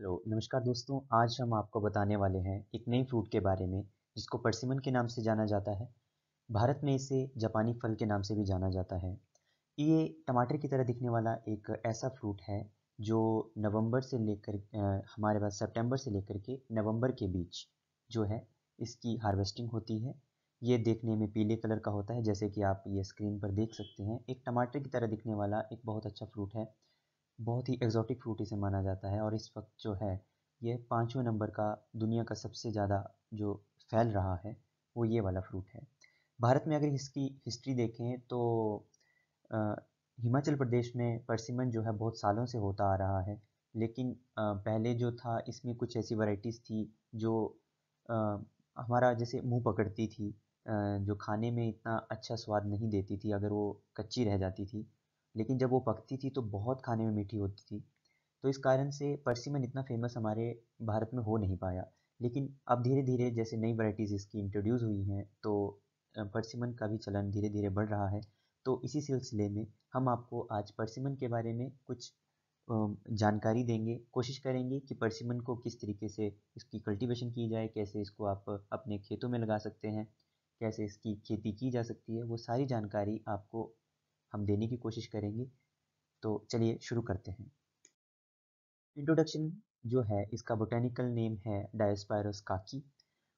Hello नमस्कार दोस्तों। आज हम आपको बताने वाले हैं एक नई फ्रूट के बारे में जिसको परसिमन के नाम से जाना जाता है। भारत में इसे जापानी फल के नाम से भी जाना जाता है। ये टमाटर की तरह दिखने वाला एक ऐसा फ्रूट है जो नवंबर से लेकर हमारे पास सितंबर से लेकर के नवंबर के बीच जो है इसकी हार्वेस्टिंग होती है। ये देखने में पीले कलर का होता है, जैसे कि आप ये स्क्रीन पर देख सकते हैं। एक टमाटर की तरह दिखने वाला एक बहुत अच्छा फ्रूट है। बहुत ही एक्सोटिक फ्रूट इसे माना जाता है और इस वक्त जो है ये 5वें नंबर का दुनिया का सबसे ज़्यादा जो फैल रहा है वो ये वाला फ्रूट है। भारत में अगर इसकी हिस्ट्री देखें तो अ, हिमाचल प्रदेश में परसिमन जो है बहुत सालों से होता आ रहा है। लेकिन पहले जो था इसमें कुछ ऐसी वैरायटीज़ थी जो अ, हमारा जैसे मुंह पकड़ती थी, जो खाने में इतना अच्छा स्वाद नहीं देती थी अगर वो कच्ची रह जाती थी। लेकिन जब वो पकती थी तो बहुत खाने में मीठी होती थी। तो इस कारण से परसिमन इतना फेमस हमारे भारत में हो नहीं पाया। लेकिन अब धीरे धीरे जैसे नई वैरायटीज़ इसकी इंट्रोड्यूस हुई हैं तो परसिमन का भी चलन धीरे धीरे बढ़ रहा है। तो इसी सिलसिले में हम आपको आज परसिमन के बारे में कुछ जानकारी देंगे। कोशिश करेंगे कि परसिमन को किस तरीके से इसकी कल्टीवेशन की जाए, कैसे इसको आप अपने खेतों में लगा सकते हैं, कैसे इसकी खेती की जा सकती है, वो सारी जानकारी आपको हम देने की कोशिश करेंगे। तो चलिए शुरू करते हैं। इंट्रोडक्शन जो है इसका बोटेनिकल नेम है डायोस्पायरस काकी।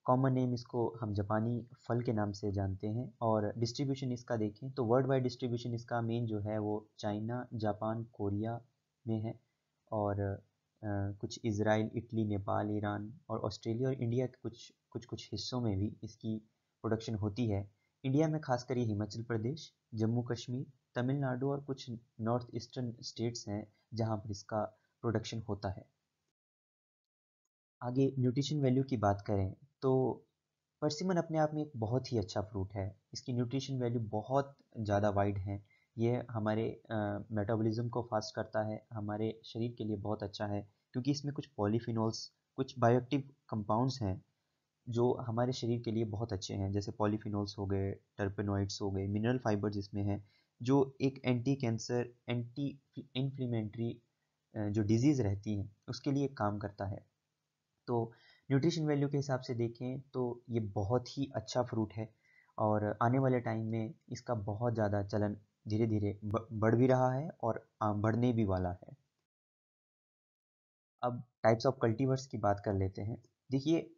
कॉमन नेम इसको हम जापानी फल के नाम से जानते हैं। और डिस्ट्रीब्यूशन इसका देखें तो वर्ल्ड वाइड डिस्ट्रीब्यूशन इसका मेन जो है वो चाइना, जापान, कोरिया में है। और कुछ इज़राइल, इटली, नेपाल, ईरान और ऑस्ट्रेलिया और इंडिया के कुछ कुछ कुछ हिस्सों में भी इसकी प्रोडक्शन होती है। इंडिया में खासकर ये हिमाचल प्रदेश, जम्मू कश्मीर, तमिलनाडु और कुछ नॉर्थ ईस्टर्न स्टेट्स हैं जहाँ पर इसका प्रोडक्शन होता है। आगे न्यूट्रिशन वैल्यू की बात करें तो परसिमन अपने आप में एक बहुत ही अच्छा फ्रूट है। इसकी न्यूट्रिशन वैल्यू बहुत ज़्यादा वाइड है। ये हमारे मेटाबॉलिज्म को फास्ट करता है, हमारे शरीर के लिए बहुत अच्छा है क्योंकि इसमें कुछ पॉलीफिनोल्स, कुछ बायोएक्टिव कंपाउंड्स हैं जो हमारे शरीर के लिए बहुत अच्छे हैं। जैसे पॉलीफिनोल्स हो गए, टर्पेनोइड्स हो गए, मिनरल फाइबर जिसमें है जो एक एंटी कैंसर, एंटी इन्फ्लेमेटरी जो डिजीज़ रहती हैं उसके लिए काम करता है। तो न्यूट्रिशन वैल्यू के हिसाब से देखें तो ये बहुत ही अच्छा फ्रूट है और आने वाले टाइम में इसका बहुत ज़्यादा चलन धीरे धीरे बढ़ भी रहा है और बढ़ने भी वाला है। अब टाइप्स ऑफ कल्टीवर्स की बात कर लेते हैं। देखिए,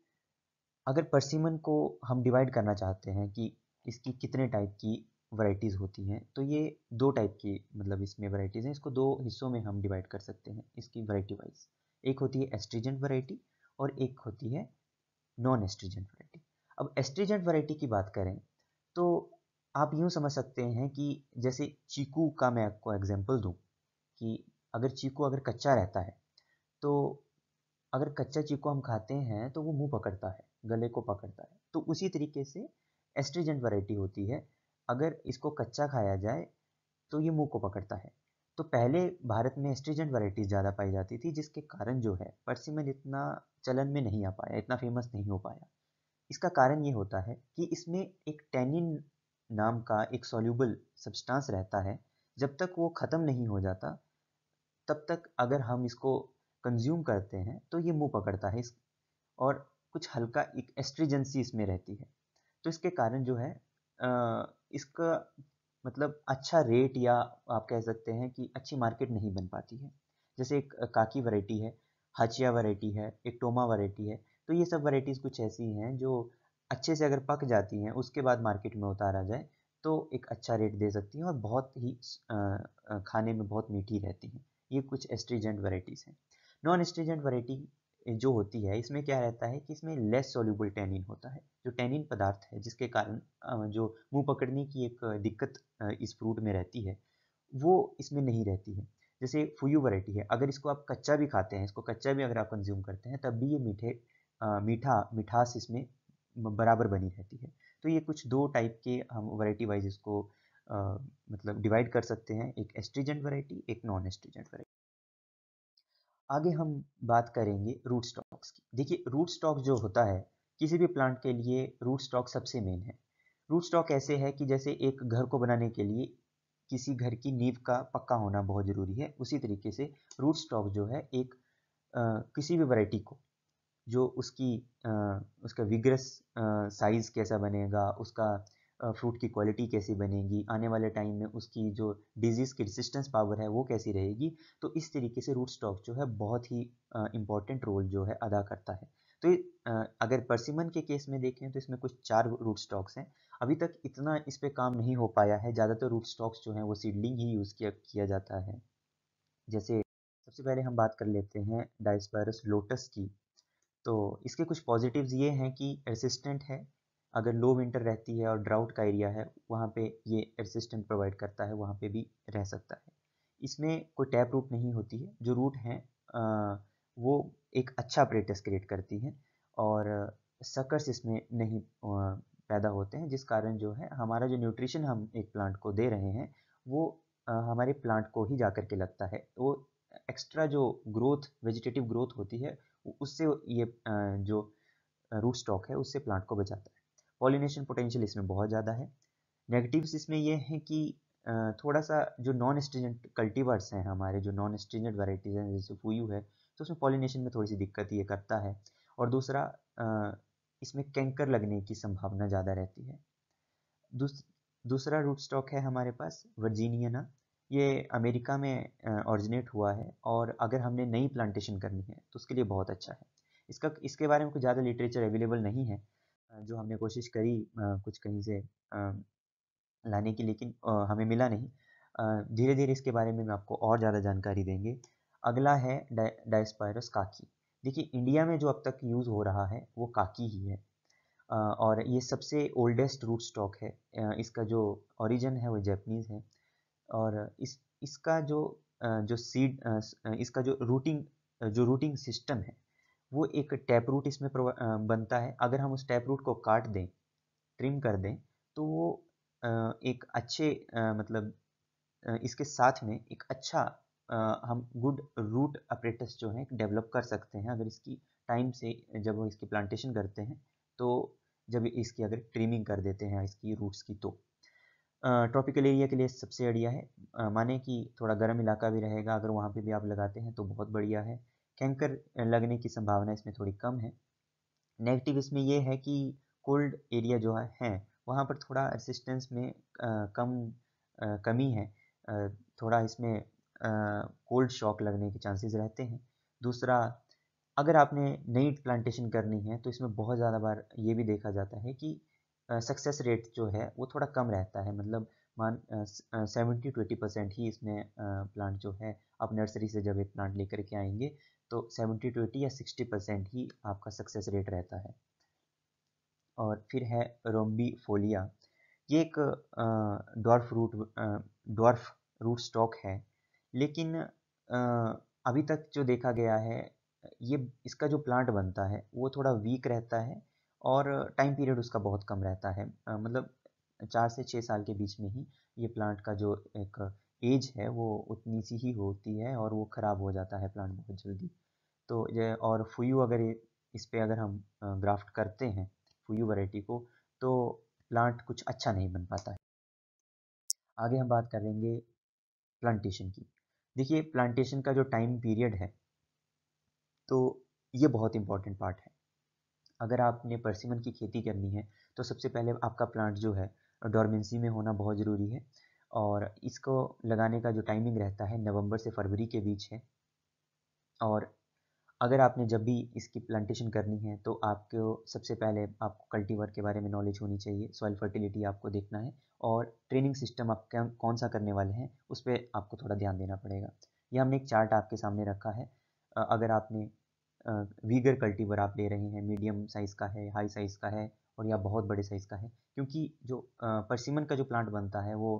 अगर परसिमन को हम डिवाइड करना चाहते हैं कि इसकी कितने टाइप की वैरायटीज़ होती हैं तो ये दो टाइप की मतलब इसमें वैरायटीज़ हैं। इसको दो हिस्सों में हम डिवाइड कर सकते हैं इसकी वैरायटी वाइज। एक होती है एस्ट्रीजेंट वैरायटी और एक होती है नॉन एस्ट्रीजेंट वैरायटी। अब एस्ट्रीजेंट वैरायटी की बात करें तो आप यूँ समझ सकते हैं कि जैसे चीकू का मैं आपको एग्जांपल दूँ कि अगर चीकू अगर कच्चा रहता है तो अगर कच्चा चीकू हम खाते हैं तो वो मुंह पकड़ता है, गले को पकड़ता है। तो उसी तरीके से एस्ट्रीजेंट वैरायटी होती है। अगर इसको कच्चा खाया जाए तो ये मुंह को पकड़ता है। तो पहले भारत में एस्ट्रीजेंट वैरायटीज ज़्यादा पाई जाती थी जिसके कारण जो है परसिमन इतना चलन में नहीं आ पाया, इतना फेमस नहीं हो पाया। इसका कारण ये होता है कि इसमें एक टैनिन नाम का एक सॉल्यूबल सब्सटेंस रहता है। जब तक वो ख़त्म नहीं हो जाता तब तक अगर हम इसको कंज्यूम करते हैं तो ये मुंह पकड़ता है इस और कुछ हल्का एक एस्ट्रीजेंसी इसमें रहती है। तो इसके कारण जो है इसका मतलब अच्छा रेट या आप कह सकते हैं कि अच्छी मार्केट नहीं बन पाती है। जैसे एक काकी वैरायटी है, हाचिया वैरायटी है, एक टोमा वैरायटी है। तो ये सब वैरायटीज़ कुछ ऐसी हैं जो अच्छे से अगर पक जाती हैं उसके बाद मार्केट में उतारा जाए तो एक अच्छा रेट दे सकती हैं और बहुत ही खाने में बहुत मीठी रहती हैं। ये कुछ एस्ट्रीजेंट वैरायटीज़ हैं। नॉन एस्ट्रीजेंट वैरायटी जो होती है इसमें क्या रहता है कि इसमें लेस सॉल्युबल टैनिन होता है। जो टैनिन पदार्थ है जिसके कारण जो मुंह पकड़ने की एक दिक्कत इस फ्रूट में रहती है वो इसमें नहीं रहती है। जैसे फुयू वैरायटी है, अगर इसको आप कच्चा भी खाते हैं, इसको कच्चा भी अगर आप कंज्यूम करते हैं तब भी ये मिठास इसमें बराबर बनी रहती है। तो ये कुछ दो टाइप के हम वैरायटी वाइज इसको अ, मतलब डिवाइड कर सकते हैं, एक एस्ट्रीजेंट वैरायटी, एक नॉन एस्ट्रीजेंट वैरायटी। आगे हम बात करेंगे रूट स्टॉक्स की। देखिए, रूट स्टॉक जो होता है किसी भी प्लांट के लिए रूट स्टॉक सबसे मेन है। रूट स्टॉक ऐसे है कि जैसे एक घर को बनाने के लिए किसी घर की नींव का पक्का होना बहुत ज़रूरी है, उसी तरीके से रूट स्टॉक जो है एक किसी भी वैरायटी को, जो उसका विग्रस साइज़ कैसा बनेगा, उसका फ्रूट की क्वालिटी कैसी बनेगी, आने वाले टाइम में उसकी जो डिजीज़ की रेसिस्टेंस पावर है वो कैसी रहेगी। तो इस तरीके से रूट स्टॉक जो है बहुत ही इम्पोर्टेंट रोल जो है अदा करता है। तो अगर परसिमन के केस में देखें तो इसमें कुछ 4 रूट स्टॉक्स हैं। अभी तक इतना इस पे काम नहीं हो पाया है, ज़्यादातर रूट स्टॉक्स जो हैं वो सीडलिंग ही यूज़ किया जाता है। जैसे सबसे पहले हम बात कर लेते हैं डायस्पायरस लोटस की। तो इसके कुछ पॉजिटिव्स ये हैं कि रेसिस्टेंट है, अगर लो विंटर रहती है और ड्राउट का एरिया है वहाँ पे ये रेसिस्टेंट प्रोवाइड करता है, वहाँ पे भी रह सकता है। इसमें कोई टैप रूट नहीं होती है, जो रूट हैं वो एक अच्छा अपरेटस क्रिएट करती हैं और सकर्स इसमें नहीं पैदा होते हैं, जिस कारण जो है हमारा जो न्यूट्रिशन हम एक प्लांट को दे रहे हैं वो हमारे प्लांट को ही जा कर के लगता है। वो एक्स्ट्रा जो ग्रोथ, वेजिटेटिव ग्रोथ होती है उससे ये जो रूट स्टॉक है उससे प्लांट को बचाता है। पॉलिनेशन पोटेंशियल इसमें बहुत ज़्यादा है। नेगेटिव्स इसमें ये हैं कि थोड़ा सा जो नॉन स्ट्रिंजेंट कल्टीवर्स हैं, हमारे जो नॉन स्ट्रिंजेंट वैरायटीज़ हैं जैसे फूयू है, तो उसमें पॉलिनेशन में थोड़ी सी दिक्कत ये करता है। और दूसरा इसमें कैंकर लगने की संभावना ज़्यादा रहती है। दूसरा रूट स्टॉक है हमारे पास वर्जीनियना। ये अमेरिका में ओरिजिनेट हुआ है और अगर हमने नई प्लांटेशन करनी है तो उसके लिए बहुत अच्छा है। इसके बारे में कुछ ज़्यादा लिटरेचर अवेलेबल नहीं है, जो हमने कोशिश करी कुछ कहीं से लाने की, लेकिन हमें मिला नहीं। धीरे धीरे इसके बारे में आपको और ज़्यादा जानकारी देंगे। अगला है डायस्पायरस काकी। देखिए इंडिया में जो अब तक यूज़ हो रहा है वो काकी ही है और ये सबसे ओल्डेस्ट रूट स्टॉक है। इसका जो ओरिजिन है वो जापानीज़ है और इसका जो सीड इसका जो रूटिंग सिस्टम है वो एक टैप रूट इसमें बनता है। अगर हम उस टैप रूट को काट दें, ट्रिम कर दें, तो वो एक अच्छे मतलब इसके साथ में एक अच्छा हम गुड रूट अपरेटस जो है डेवलप कर सकते हैं अगर इसकी टाइम से, जब वो इसकी प्लांटेशन करते हैं तो जब इसकी अगर ट्रिमिंग कर देते हैं इसकी रूट्स की तो ट्रॉपिकल एरिया के लिए सबसे बढ़िया है। माने कि थोड़ा गर्म इलाका भी रहेगा, अगर वहाँ पे भी आप लगाते हैं तो बहुत बढ़िया है। कैंकर लगने की संभावना इसमें थोड़ी कम है। नेगेटिव इसमें ये है कि कोल्ड एरिया जो है वहाँ पर थोड़ा रेसिस्टेंस में कमी है। थोड़ा इसमें कोल्ड शॉक लगने के चांसेस रहते हैं। दूसरा, अगर आपने नई प्लांटेशन करनी है तो इसमें बहुत ज़्यादा बार ये भी देखा जाता है कि सक्सेस रेट जो है वो थोड़ा कम रहता है। मतलब 70 to 80% ही इसमें प्लांट जो है आप नर्सरी से जब एक प्लांट लेकर के आएंगे तो 70 to 80 या 60% ही आपका सक्सेस रेट रहता है। और फिर है रोम्बीफोलिया। ये एक ड्वार्फ रूट स्टॉक है, लेकिन अभी तक जो देखा गया है ये इसका जो प्लांट बनता है वो थोड़ा वीक रहता है और टाइम पीरियड उसका बहुत कम रहता है। मतलब 4 से 6 साल के बीच में ही ये प्लांट का जो एक एज है वो उतनी सी ही होती है और वो ख़राब हो जाता है प्लांट बहुत जल्दी। तो ये और फूयू अगर इस पे अगर हम ग्राफ्ट करते हैं फूयू वैरायटी को तो प्लांट कुछ अच्छा नहीं बन पाता है। आगे हम बात करेंगे प्लांटेशन की। देखिए प्लांटेशन का जो टाइम पीरियड है तो ये बहुत इंपॉर्टेंट पार्ट है। अगर आपने परसिमन की खेती करनी है तो सबसे पहले आपका प्लांट जो है डोरमेंसी में होना बहुत ज़रूरी है और इसको लगाने का जो टाइमिंग रहता है नवंबर से फरवरी के बीच है। और अगर आपने जब भी इसकी प्लांटेशन करनी है तो आपको सबसे पहले आपको कल्टीवर के बारे में नॉलेज होनी चाहिए, सॉइल फर्टिलिटी आपको देखना है और ट्रेनिंग सिस्टम आप कौन सा करने वाले हैं उस पर आपको थोड़ा ध्यान देना पड़ेगा। ये हमने एक चार्ट आपके सामने रखा है। अगर आपने वीगर कल्टीवर आप ले रहे हैं, मीडियम साइज़ का है, हाई साइज़ का है और या बहुत बड़े साइज़ का है, क्योंकि जो परसिमन का जो प्लांट बनता है वो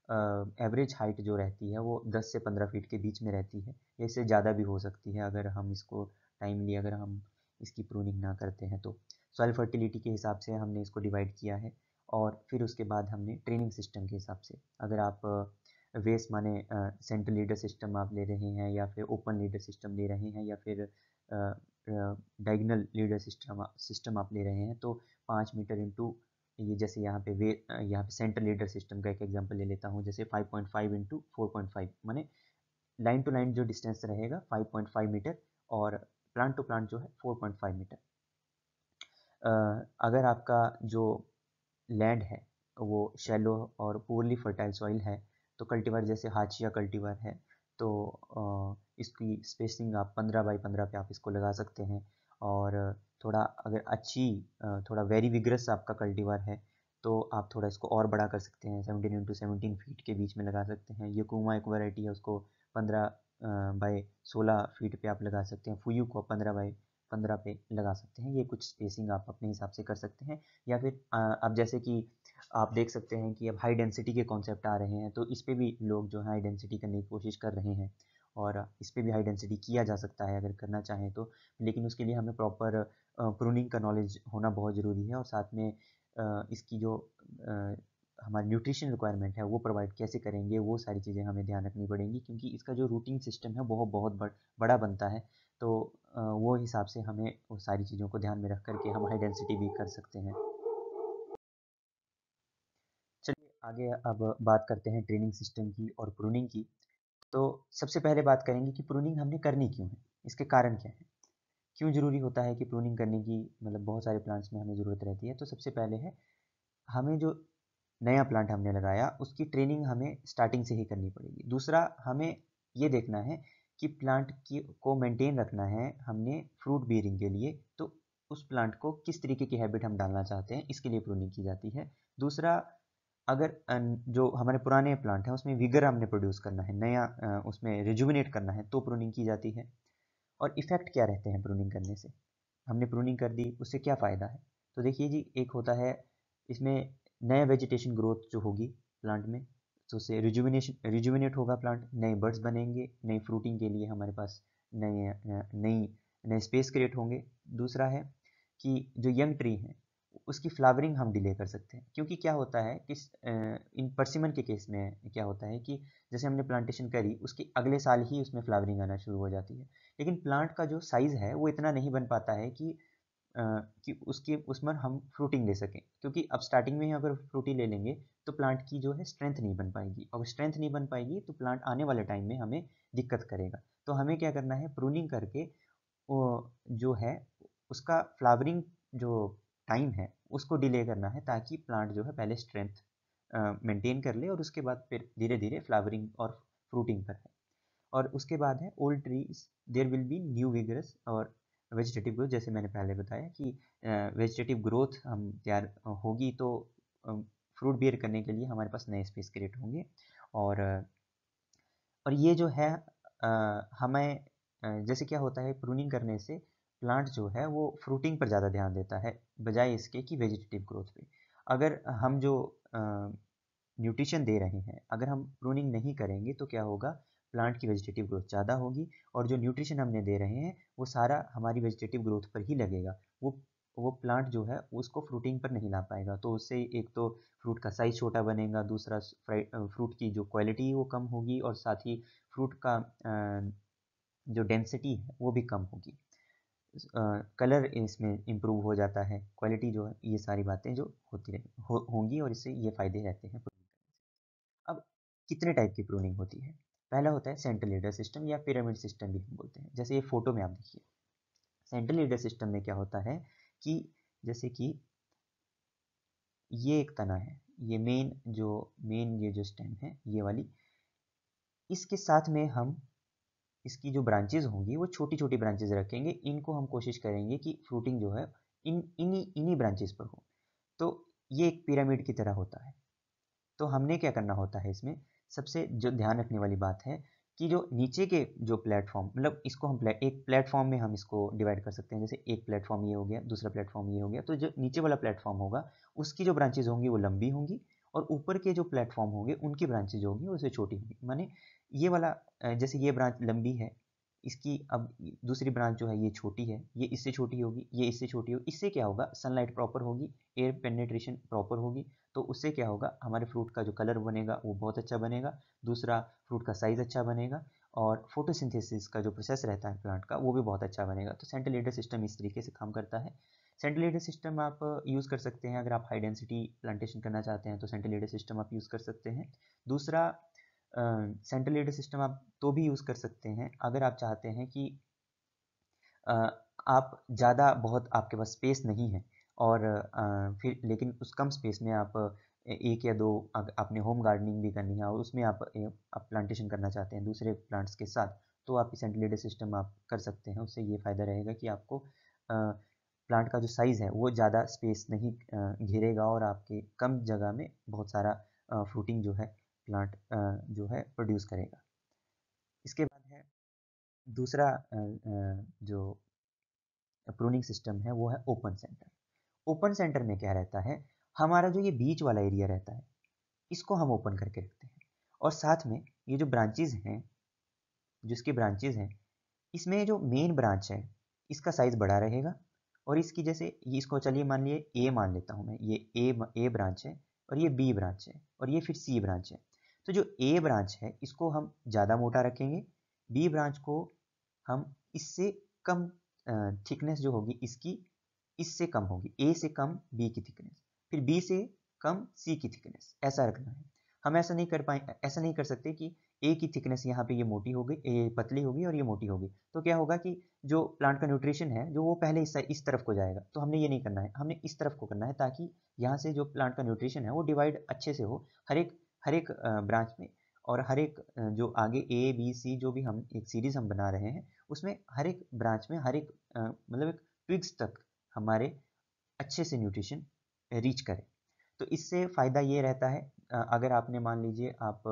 एवरेज हाइट जो रहती है वो 10 से 15 फीट के बीच में रहती है। इससे ज़्यादा भी हो सकती है अगर हम इसको टाइमली अगर हम इसकी प्रूनिंग ना करते हैं तो। सॉइल फर्टिलिटी के हिसाब से हमने इसको डिवाइड किया है और फिर उसके बाद हमने ट्रेनिंग सिस्टम के हिसाब से, अगर आप वेस्ट माने सेंट्रल लीडर सिस्टम आप ले रहे हैं या फिर ओपन लीडर सिस्टम ले रहे हैं या फिर डायगोनल लीडर सिस्टम आप ले रहे हैं तो 5 मीटर इंटू ये, जैसे यहाँ पे सेंट्रल लीडर सिस्टम का एक एग्जांपल ले लेता हूँ, जैसे 5.5 इंटू 4.5 माने लाइन टू लाइन जो डिस्टेंस रहेगा 5.5 मीटर और प्लांट टू प्लांट जो है 4.5 मीटर। अगर आपका जो लैंड है वो शैलो और पुअरली फर्टाइल सॉइल है तो कल्टीवार जैसे हाचिया कल्टीवार है तो इसकी स्पेसिंग आप 15 बाई 15 पे आप इसको लगा सकते हैं। और थोड़ा अगर थोड़ा वेरी विग्रस आपका कल्टीवार है तो आप थोड़ा इसको और बड़ा कर सकते हैं, 17 इंटू 17 फीट के बीच में लगा सकते हैं। यकुमा एक वैरायटी है, उसको 15 बाई 16 फीट पे आप लगा सकते हैं। फुयू को 15 बाई 15 पे लगा सकते हैं। ये कुछ स्पेसिंग आप अपने हिसाब से कर सकते हैं। या फिर अब जैसे कि आप देख सकते हैं कि अब हाई डेंसिटी के कॉन्सेप्ट आ रहे हैं तो इस पे भी लोग जो है हाई डेंसिटी करने की कोशिश कर रहे हैं और इस पे भी हाई डेंसिटी किया जा सकता है अगर करना चाहें तो। लेकिन उसके लिए हमें प्रॉपर प्रूनिंग का नॉलेज होना बहुत ज़रूरी है और साथ में इसकी जो हमारी न्यूट्रिशन रिक्वायरमेंट है वो प्रोवाइड कैसे करेंगे वो सारी चीज़ें हमें ध्यान रखनी पड़ेंगी, क्योंकि इसका जो रूटिंग सिस्टम है वो बहुत बड़ा बनता है। तो वो हिसाब से हमें वो सारी चीज़ों को ध्यान में रख करके हम हाई डेंसिटी भी कर सकते हैं। चलिए आगे अब बात करते हैं ट्रेनिंग सिस्टम की और प्रूनिंग की। तो सबसे पहले बात करेंगे कि प्रूनिंग हमने करनी क्यों है, इसके कारण क्या है, क्यों ज़रूरी होता है कि प्रूनिंग करने की, मतलब बहुत सारे प्लांट्स में हमें ज़रूरत रहती है। तो सबसे पहले है हमें जो नया प्लांट हमने लगाया उसकी ट्रेनिंग हमें स्टार्टिंग से ही करनी पड़ेगी। दूसरा हमें ये देखना है कि प्लांट की को मेंटेन रखना है हमने फ्रूट बियरिंग के लिए, तो उस प्लांट को किस तरीके की हैबिट हम डालना चाहते हैं इसके लिए प्रूनिंग की जाती है। दूसरा अगर जो हमारे पुराने प्लांट हैं उसमें विगर हमने प्रोड्यूस करना है, नया उसमें रिजुविनेट करना है तो प्रूनिंग की जाती है। और इफ़ेक्ट क्या रहते हैं प्रूनिंग करने से, हमने प्रूनिंग कर दी उससे क्या फ़ायदा है। तो देखिए जी, एक होता है इसमें नया वेजिटेशन ग्रोथ जो होगी प्लांट में, तो उससे रिजुविनेट होगा प्लांट, नए बड्स बनेंगे, नई फ्रूटिंग के लिए हमारे पास नए नई नए स्पेस क्रिएट होंगे। दूसरा है कि जो यंग ट्री है उसकी फ्लावरिंग हम डिले कर सकते हैं, क्योंकि क्या होता है कि इन परसिमन के केस में क्या होता है कि जैसे हमने प्लांटेशन करी उसके अगले साल ही उसमें फ्लावरिंग आना शुरू हो जाती है। लेकिन प्लांट का जो साइज़ है वो इतना नहीं बन पाता है कि उसके उसमें हम फ्रूटिंग ले सकें, क्योंकि अब स्टार्टिंग में ही अगर फ्रूटी ले लेंगे तो प्लांट की जो है स्ट्रेंथ नहीं बन पाएगी। अगर स्ट्रेंथ नहीं बन पाएगी तो प्लांट आने वाले टाइम में हमें दिक्कत करेगा। तो हमें क्या करना है, प्रूनिंग करके वो जो है उसका फ्लावरिंग जो टाइम है उसको डिले करना है, ताकि प्लांट जो है पहले स्ट्रेंथ मेंटेन कर ले और उसके बाद फिर धीरे धीरे फ्लावरिंग और फ्रूटिंग पर है। और उसके बाद है old trees there will be new vigorous और वेजिटेटिव ग्रोथ। जैसे मैंने पहले बताया कि वेजिटेटिव ग्रोथ हम तैयार होगी तो फ्रूट बियर करने के लिए हमारे पास नए स्पेस क्रिएट होंगे। और और ये जो है हमें जैसे क्या होता है प्रूनिंग करने से प्लांट जो है वो फ्रूटिंग पर ज़्यादा ध्यान देता है बजाय इसके कि वेजिटेटिव ग्रोथ पे। अगर हम जो न्यूट्रिशन दे रहे हैं अगर हम प्रूनिंग नहीं करेंगे तो क्या होगा, प्लांट की वेजिटेटिव ग्रोथ ज़्यादा होगी और जो न्यूट्रिशन हमने दे रहे हैं वो सारा हमारी वेजिटेटिव ग्रोथ पर ही लगेगा। वो प्लांट जो है उसको फ्रूटिंग पर नहीं ला पाएगा, तो उससे एक तो फ्रूट का साइज़ छोटा बनेगा, दूसरा फ्रूट की जो क्वालिटी वो कम होगी और साथ ही फ्रूट का जो डेंसिटी है वो भी कम होगी। कलर इसमें इम्प्रूव हो जाता है, क्वालिटी जो है, ये सारी बातें जो होंगी और इससे ये फ़ायदे रहते हैं प्रूनिंग करने से। अब कितने टाइप की प्रूनिंग होती है, पहला होता है सेंट्रल लीडर सिस्टम या पिरामिड सिस्टम भी हम बोलते हैं। जैसे ये फोटो में आप देखिए, सेंट्रल लीडर सिस्टम में क्या होता है कि जैसे कि ये एक तना है, ये मेन ये जो स्टेम है ये वाली, इसके साथ में हम इसकी जो ब्रांचेज होंगी वो छोटी छोटी ब्रांचेज रखेंगे, इनको हम कोशिश करेंगे कि फ्रूटिंग जो है इन्हीं ब्रांचेज पर हो। तो ये एक पिरामिड की तरह होता है। तो हमने क्या करना होता है इसमें, सबसे जो ध्यान रखने वाली बात है कि जो नीचे के जो प्लेटफॉर्म, मतलब इसको हम एक प्लेटफॉर्म में हम इसको डिवाइड कर सकते हैं। जैसे एक प्लेटफॉर्म ये हो गया, दूसरा प्लेटफॉर्म ये हो गया, तो जो नीचे वाला प्लेटफॉर्म होगा उसकी जो ब्रांचेज होंगी वो लंबी होंगी और ऊपर के जो प्लेटफॉर्म होंगे उनकी ब्रांचेज होंगी उससे छोटी होंगी। माने ये वाला जैसे ये ब्रांच लंबी है, इसकी अब दूसरी ब्रांच जो है ये छोटी है, ये इससे छोटी होगी, ये इससे छोटी होगी। इससे क्या होगा, सनलाइट प्रॉपर होगी, एयर पेनिट्रेशन प्रॉपर होगी, तो उससे क्या होगा, हमारे फ्रूट का जो कलर बनेगा वो बहुत अच्छा बनेगा। दूसरा, फ्रूट का साइज़ अच्छा बनेगा और फोटोसिंथेसिस का जो प्रोसेस रहता है प्लांट का वो भी बहुत अच्छा बनेगा। तो सेंट्रल लीडर सिस्टम इस तरीके से काम करता है। सेंट्रल लीडर सिस्टम आप यूज़ कर सकते हैं अगर आप हाई डेंसिटी प्लांटेशन करना चाहते हैं, तो सेंट्रल लीडर सिस्टम आप यूज़ कर सकते हैं। दूसरा, सेंट्रल लीडर सिस्टम आप तो भी यूज़ कर सकते हैं अगर आप चाहते हैं कि आप ज़्यादा बहुत आपके पास स्पेस नहीं है और फिर लेकिन उस कम स्पेस में आप एक या दो आपने होम गार्डनिंग भी करनी है और उसमें आप प्लांटेशन करना चाहते हैं दूसरे प्लांट्स के साथ, तो आप वेंटिलेटर सिस्टम आप कर सकते हैं। उससे ये फ़ायदा रहेगा कि आपको प्लांट का जो साइज़ है वो ज़्यादा स्पेस नहीं घेरेगा और आपके कम जगह में बहुत सारा फ्रूटिंग जो है प्लांट जो है प्रोड्यूस करेगा। इसके बाद है दूसरा जो प्रूनिंग सिस्टम है वो है ओपन सेंटर। ओपन सेंटर में क्या रहता है, हमारा जो ये बीच वाला एरिया रहता है इसको हम ओपन करके रखते हैं और साथ में ये जो ब्रांचेज हैं, जिसकी ब्रांचेज हैं, इसमें जो मेन ब्रांच है इसका साइज बड़ा रहेगा और इसकी जैसे इसको चलिए मान लिए ए मान लेता हूँ मैं, ये ए ब्रांच है और ये बी ब्रांच है और ये फिर सी ब्रांच है। तो जो ए ब्रांच है इसको हम ज़्यादा मोटा रखेंगे, बी ब्रांच को हम इससे कम थिकनेस जो होगी इसकी इससे कम होगी, ए से कम बी की थिकनेस, फिर बी से कम सी की थिकनेस, ऐसा रखना है। हम ऐसा नहीं कर सकते कि ए की थिकनेस यहाँ पे ये मोटी हो गई, ये पतली होगी और ये मोटी होगी, तो क्या होगा कि जो प्लांट का न्यूट्रिशन है जो वो पहले इस तरफ को जाएगा। तो हमने ये नहीं करना है, हमने इस तरफ को करना है ताकि यहाँ से जो प्लांट का न्यूट्रिशन है वो डिवाइड अच्छे से हो हर एक ब्रांच में, और हर एक जो आगे ए बी सी जो भी हम एक सीरीज हम बना रहे हैं उसमें हर एक ब्रांच में हर एक मतलब एक ट्विग्स तक हमारे अच्छे से न्यूट्रिशन रीच करे। तो इससे फ़ायदा ये रहता है, अगर आपने मान लीजिए आप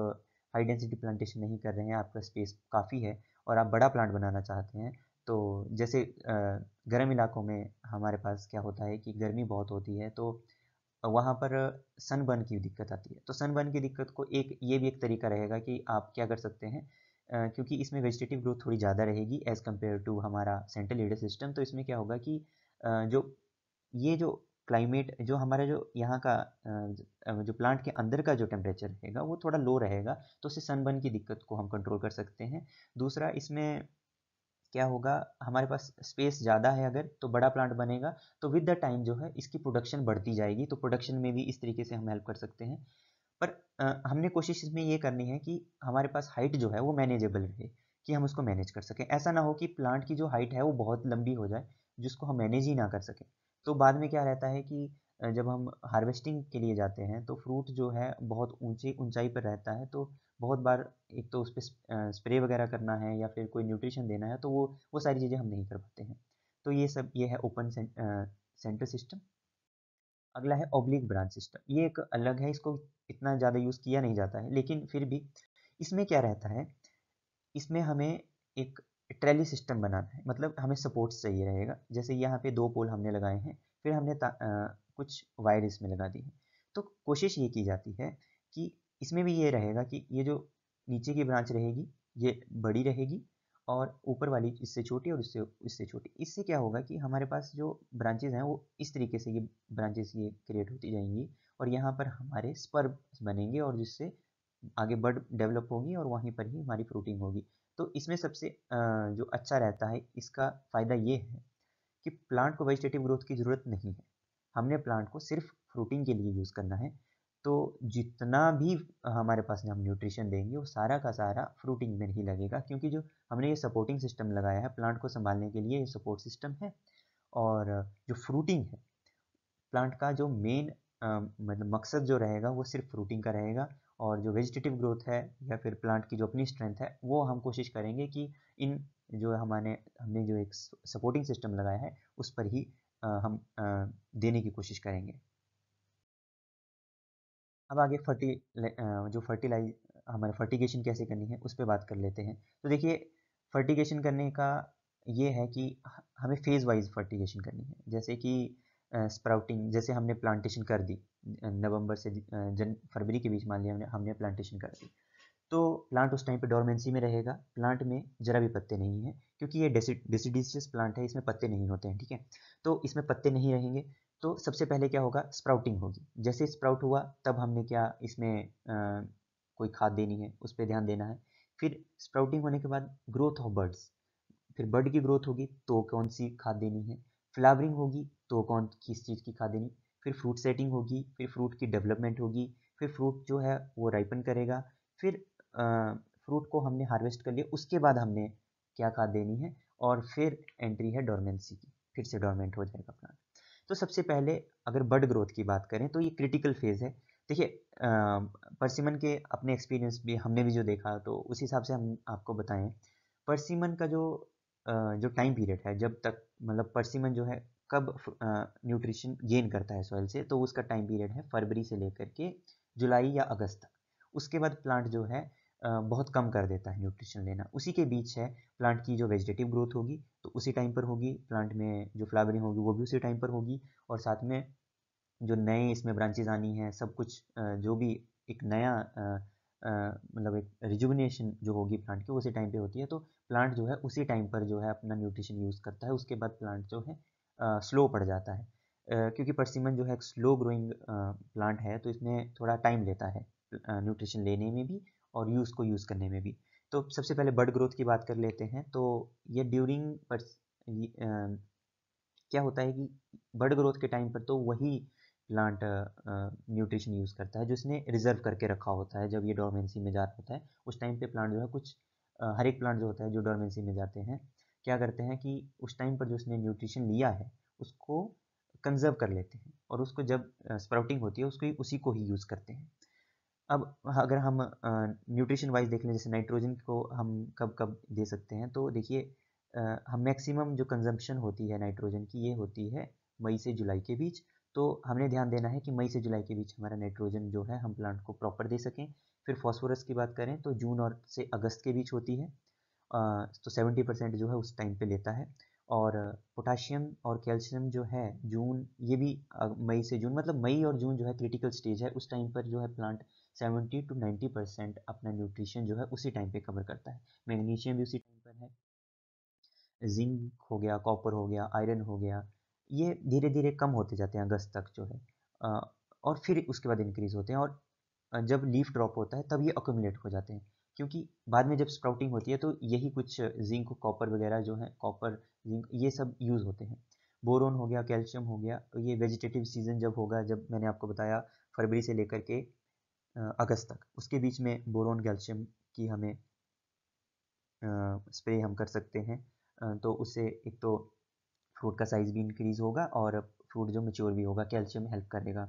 हाई डेंसिटी प्लांटेशन नहीं कर रहे हैं, आपका स्पेस काफ़ी है और आप बड़ा प्लांट बनाना चाहते हैं, तो जैसे गर्म इलाकों में हमारे पास क्या होता है कि गर्मी बहुत होती है, तो वहाँ पर सनबर्न की दिक्कत आती है। तो सनबर्न की दिक्कत को एक ये भी एक तरीका रहेगा कि आप क्या कर सकते हैं, क्योंकि इसमें वेजिटेटिव ग्रोथ थोड़ी ज़्यादा रहेगी एज़ कम्पेयर टू हमारा सेंट्रल एरिया सिस्टम। तो इसमें क्या होगा कि जो ये जो क्लाइमेट जो हमारा जो यहाँ का जो प्लांट के अंदर का जो टेम्परेचर रहेगा वो थोड़ा लो रहेगा, तो उससे सनबर्न की दिक्कत को हम कंट्रोल कर सकते हैं। दूसरा इसमें क्या होगा, हमारे पास स्पेस ज़्यादा है अगर तो बड़ा प्लांट बनेगा, तो विद द टाइम जो है इसकी प्रोडक्शन बढ़ती जाएगी, तो प्रोडक्शन में भी इस तरीके से हम हेल्प कर सकते हैं। पर हमने कोशिश इसमें ये करनी है कि हमारे पास हाइट जो है वो मैनेजेबल रहे, कि हम उसको मैनेज कर सकें। ऐसा ना हो कि प्लांट की जो हाइट है वो बहुत लंबी हो जाए जिसको हम मैनेज ही ना कर सकें। तो बाद में क्या रहता है कि जब हम हार्वेस्टिंग के लिए जाते हैं तो फ्रूट जो है बहुत ऊंची ऊंचाई पर रहता है, तो बहुत बार एक तो उस पर स्प्रे वगैरह करना है या फिर कोई न्यूट्रिशन देना है, तो वो सारी चीज़ें हम नहीं कर पाते हैं। तो ये है ओपन सेंटर सिस्टम। अगला है ऑब्लिक ब्रांच सिस्टम, ये एक अलग है, इसको इतना ज़्यादा यूज़ किया नहीं जाता है, लेकिन फिर भी इसमें क्या रहता है, इसमें हमें एक ट्रैली सिस्टम बनाना है, मतलब हमें सपोर्ट्स चाहिए रहेगा। जैसे यहाँ पे 2 पोल हमने लगाए हैं, फिर हमने कुछ वायर इसमें लगा दी है। तो कोशिश ये की जाती है कि इसमें भी ये रहेगा कि ये जो नीचे की ब्रांच रहेगी ये बड़ी रहेगी और ऊपर वाली इससे छोटी और इससे इससे छोटी। इससे क्या होगा कि हमारे पास जो ब्रांचेज़ हैं वो इस तरीके से ये ब्रांचेज़ ये क्रिएट होती जाएंगी और यहाँ पर हमारे स्पर बनेंगे और जिससे आगे बड डेवलप होगी और वहीं पर ही हमारी फ्रूटिंग होगी। तो इसमें सबसे जो अच्छा रहता है, इसका फ़ायदा ये है कि प्लांट को वेजिटेटिव ग्रोथ की ज़रूरत नहीं है। हमने प्लांट को सिर्फ फ्रूटिंग के लिए यूज़ करना है। तो जितना भी हमारे पास हम न्यूट्रिशन देंगे वो सारा का सारा फ्रूटिंग में ही लगेगा, क्योंकि जो हमने ये सपोर्टिंग सिस्टम लगाया है प्लांट को संभालने के लिए, ये सपोर्ट सिस्टम है। और जो फ्रूटिंग है, प्लांट का जो मेन मतलब मकसद जो रहेगा वो सिर्फ फ्रूटिंग का रहेगा। और जो वेजिटेटिव ग्रोथ है या फिर प्लांट की जो अपनी स्ट्रेंथ है वो हम कोशिश करेंगे कि इन जो हमने जो एक सपोर्टिंग सिस्टम लगाया है उस पर ही हम देने की कोशिश करेंगे। अब आगे जो फर्टिलाइज हमारे फर्टिगेशन कैसे करनी है उस पर बात कर लेते हैं। तो देखिए, फर्टिगेशन करने का ये है कि हमें फेज़ वाइज फर्टिगेशन करनी है। जैसे कि स्प्राउटिंग, जैसे हमने प्लांटेशन कर दी नवंबर से फरवरी के बीच मान लिया हमने हमने प्लांटेशन कर दी, तो प्लांट उस टाइम पे डोरमेंसी में रहेगा, प्लांट में जरा भी पत्ते नहीं है, क्योंकि ये डेसिडियस प्लांट है, इसमें पत्ते नहीं होते हैं, ठीक है। तो इसमें पत्ते नहीं रहेंगे, तो सबसे पहले क्या होगा, स्प्राउटिंग होगी। जैसे स्प्राउट हुआ तब हमने क्या इसमें कोई खाद देनी है, उस पर ध्यान देना है। फिर स्प्राउटिंग होने के बाद ग्रोथ ऑफ बर्ड्स, फिर बर्ड की ग्रोथ होगी तो कौन सी खाद देनी है, फ्लावरिंग होगी तो कौन किस चीज़ की खाद देनी, फिर फ्रूट सेटिंग होगी, फिर फ्रूट की डेवलपमेंट होगी, फिर फ्रूट जो है वो राइपन करेगा, फिर फ्रूट को हमने हार्वेस्ट कर लिया, उसके बाद हमने क्या खाद देनी है, और फिर एंट्री है डोरमेंसी की, फिर से डोरमेंट हो जाएगा प्लांट। तो सबसे पहले अगर बड ग्रोथ की बात करें तो ये क्रिटिकल फेज है। देखिए परसिमन के अपने एक्सपीरियंस भी हमने भी जो देखा तो उस हिसाब से हम आपको बताएं। परसिमन का जो टाइम पीरियड है जब तक मतलब परसिमन जो है कब न्यूट्रिशन गेन करता है सॉइल से, तो उसका टाइम पीरियड है फरवरी से लेकर के जुलाई या अगस्त तक। उसके बाद प्लांट जो है बहुत कम कर देता है न्यूट्रिशन लेना। उसी के बीच है प्लांट की जो वेजिटेटिव ग्रोथ होगी तो उसी टाइम पर होगी, प्लांट में जो फ्लावरिंग होगी वो भी उसी टाइम पर होगी, और साथ में जो नए इसमें ब्रांचेज आनी है सब कुछ जो भी एक नया मतलब एक रिजुविनेशन जो होगी प्लांट की उसी टाइम पे होती है। तो प्लांट जो है उसी टाइम पर जो है अपना न्यूट्रिशन यूज़ करता है। उसके बाद प्लांट जो है स्लो पड़ जाता है, क्योंकि परसिमन जो है एक स्लो ग्रोइंग प्लांट है तो इसमें थोड़ा टाइम लेता है न्यूट्रिशन लेने में भी और उसको यूज़ करने में भी। तो सबसे पहले बर्ड ग्रोथ की बात कर लेते हैं। तो ये ड्यूरिंग क्या होता है कि बर्ड ग्रोथ के टाइम पर तो वही प्लांट न्यूट्रिशन यूज़ करता है जो इसने रिजर्व करके रखा होता है। जब ये डोरमेंसी में जा रहा होता है उस टाइम पे प्लांट जो है कुछ हर एक प्लांट जो होता है जो डोरमेंसी में जाते हैं क्या करते हैं कि उस टाइम पर जो उसने न्यूट्रिशन लिया है उसको कंजर्व कर लेते हैं, और उसको जब स्प्राउटिंग होती है उसको उसी को ही यूज़ करते हैं। अब अगर हम न्यूट्रिशन वाइज देख लें जैसे नाइट्रोजन को हम कब कब दे सकते हैं, तो देखिए हम मैक्सिमम जो कंजम्पशन होती है नाइट्रोजन की ये होती है मई से जुलाई के बीच। तो हमने ध्यान देना है कि मई से जुलाई के बीच हमारा नाइट्रोजन जो है हम प्लांट को प्रॉपर दे सकें। फिर फॉस्फोरस की बात करें तो जून और से अगस्त के बीच होती है, तो 70% जो है उस टाइम पे लेता है। और पोटाशियम और कैल्शियम जो है जून, ये भी मई से जून मतलब मई और जून जो है क्रिटिकल स्टेज है, उस टाइम पर जो है प्लांट 70 to 90% अपना न्यूट्रिशन जो है उसी टाइम पे कवर करता है। मैग्नीशियम भी उसी टाइम पर है, जिंक हो गया, कॉपर हो गया, आयरन हो गया, ये धीरे धीरे कम होते जाते हैं अगस्त तक जो है, और फिर उसके बाद इंक्रीज होते हैं। और जब लीफ ड्रॉप होता है तब ये अक्यूमुलेट हो जाते हैं, क्योंकि बाद में जब स्प्राउटिंग होती है तो यही कुछ जिंक कॉपर वगैरह जो है, कॉपर जिंक ये सब यूज़ होते हैं। बोरोन हो गया, कैल्शियम हो गया, तो ये वेजिटेटिव सीजन जब होगा, जब मैंने आपको बताया फरवरी से लेकर के अगस्त तक, उसके बीच में बोरोन कैल्शियम की हमें स्प्रे हम कर सकते हैं। तो उससे एक तो फ्रूट का साइज़ भी इंक्रीज़ होगा और फ्रूट जो मैच्योर भी होगा, कैल्शियम हेल्प करेगा।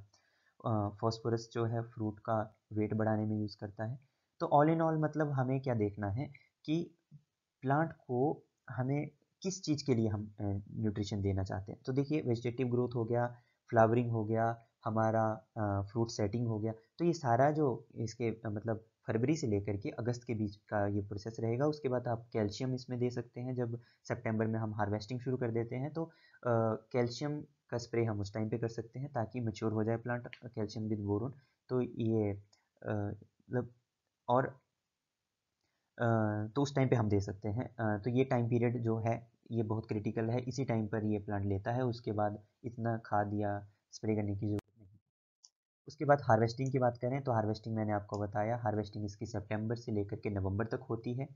फॉस्फोरस जो है फ्रूट का वेट बढ़ाने में यूज़ करता है। तो ऑल इन ऑल मतलब हमें क्या देखना है कि प्लांट को हमें किस चीज़ के लिए हम न्यूट्रिशन देना चाहते हैं। तो देखिए वेजिटेटिव ग्रोथ हो गया, फ्लावरिंग हो गया, हमारा फ्रूट सेटिंग हो गया, तो ये सारा जो इसके मतलब फरवरी से लेकर के अगस्त के बीच का ये प्रोसेस रहेगा। उसके बाद आप कैल्शियम इसमें दे सकते हैं। जब सितंबर में हम हार्वेस्टिंग शुरू कर देते हैं तो कैल्शियम का स्प्रे हम उस टाइम पे कर सकते हैं ताकि मैच्योर हो जाए प्लांट, कैल्शियम विद बोरोन। तो ये मतलब और तो उस टाइम पे हम दे सकते हैं। तो ये टाइम पीरियड जो है ये बहुत क्रिटिकल है, इसी टाइम पर ये प्लांट लेता है। उसके बाद इतना खाद या स्प्रे करने की ज़रूरत नहीं। उसके बाद हार्वेस्टिंग की बात करें तो हार्वेस्टिंग मैंने आपको बताया, हार्वेस्टिंग इसकी सितंबर से लेकर के नवंबर तक होती है।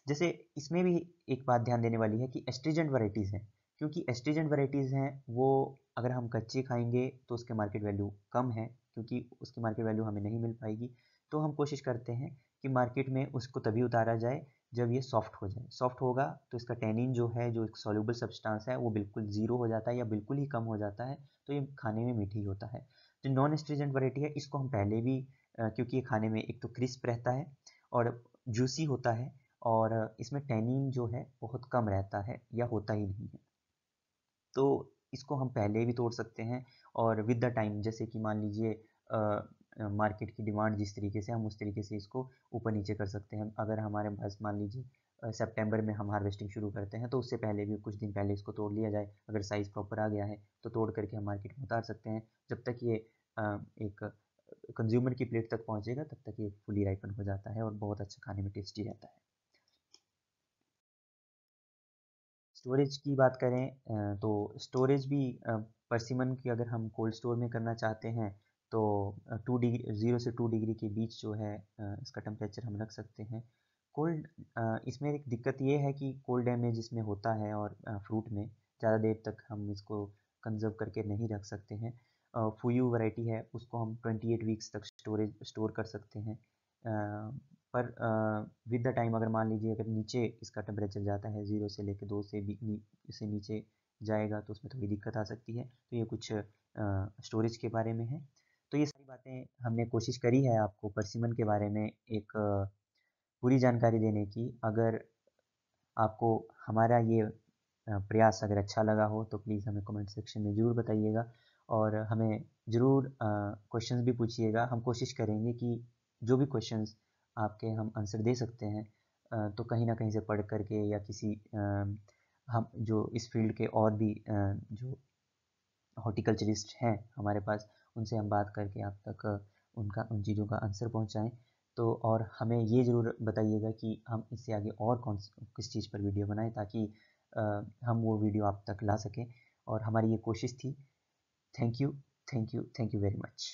जैसे इसमें भी एक बात ध्यान देने वाली है कि एस्ट्रीजेंट वैराइटीज़ हैं, क्योंकि एस्ट्रीजेंट वैराइटीज़ हैं वो अगर हम कच्चे खाएंगे तो उसके मार्केट वैल्यू कम है, क्योंकि उसकी मार्केट वैल्यू हमें नहीं मिल पाएगी। तो हम कोशिश करते हैं कि मार्केट में उसको तभी उतारा जाए जब ये सॉफ्ट हो जाए। सॉफ्ट होगा तो इसका टैनिन जो है, जो एक सॉल्युबल सब्सटेंस है, वो बिल्कुल ज़ीरो हो जाता है या बिल्कुल ही कम हो जाता है, तो ये खाने में मीठी होता है। जो नॉन एस्ट्रीजेंट वैराइटी है इसको हम पहले भी क्योंकि ये खाने में एक तो क्रिस्प रहता है और जूसी होता है, और इसमें टैनिन जो है बहुत कम रहता है या होता ही नहीं है, तो इसको हम पहले भी तोड़ सकते हैं। और विद द टाइम जैसे कि मान लीजिए मार्केट की डिमांड जिस तरीके से, हम उस तरीके से इसको ऊपर नीचे कर सकते हैं। अगर हमारे पास मान लीजिए सितंबर में हम हार्वेस्टिंग शुरू करते हैं तो उससे पहले भी कुछ दिन पहले इसको तोड़ लिया जाए। अगर साइज़ प्रॉपर आ गया है तो तोड़ करके हम मार्केट में उतार सकते हैं। जब तक ये एक कंज्यूमर की प्लेट तक पहुंचेगा तब तक ये फुली राइपन हो जाता है और बहुत अच्छा खाने में टेस्टी रहता है। स्टोरेज की बात करें तो स्टोरेज भी परसिमन की अगर हम कोल्ड स्टोर में करना चाहते हैं तो 2 डिग्री 0 से 2 डिग्री के बीच जो है इसका टेम्परेचर हम रख सकते हैं। कोल्ड इसमें एक दिक्कत ये है कि कोल्ड डैमेज इसमें होता है और फ्रूट में ज़्यादा देर तक हम इसको कंजर्व करके नहीं रख सकते हैं। फूयू वैरायटी है उसको हम 28 वीक्स तक स्टोर कर सकते हैं। पर विद द टाइम अगर मान लीजिए अगर नीचे इसका टेम्परेचर जाता है 0 से लेकर 2 से भी से नीचे जाएगा तो उसमें थोड़ी दिक्कत आ सकती है। तो ये कुछ स्टोरेज के बारे में है। तो ये सारी बातें हमने कोशिश करी है आपको परसिमन के बारे में एक पूरी जानकारी देने की। अगर आपको हमारा ये प्रयास अगर अच्छा लगा हो तो प्लीज़ हमें कमेंट सेक्शन में ज़रूर बताइएगा और हमें ज़रूर क्वेश्चंस भी पूछिएगा। हम कोशिश करेंगे कि जो भी क्वेश्चंस आपके हम आंसर दे सकते हैं तो कहीं ना कहीं से पढ़ करके या किसी हम जो इस फील्ड के और भी जो हॉर्टिकल्चरिस्ट हैं हमारे पास, उनसे हम बात करके आप तक उन चीज़ों का आंसर पहुंचाएं। तो और हमें ये ज़रूर बताइएगा कि हम इससे आगे और किस चीज़ पर वीडियो बनाएं ताकि हम वो वीडियो आप तक ला सकें और हमारी ये कोशिश थी। Thank you, thank you, thank you very much.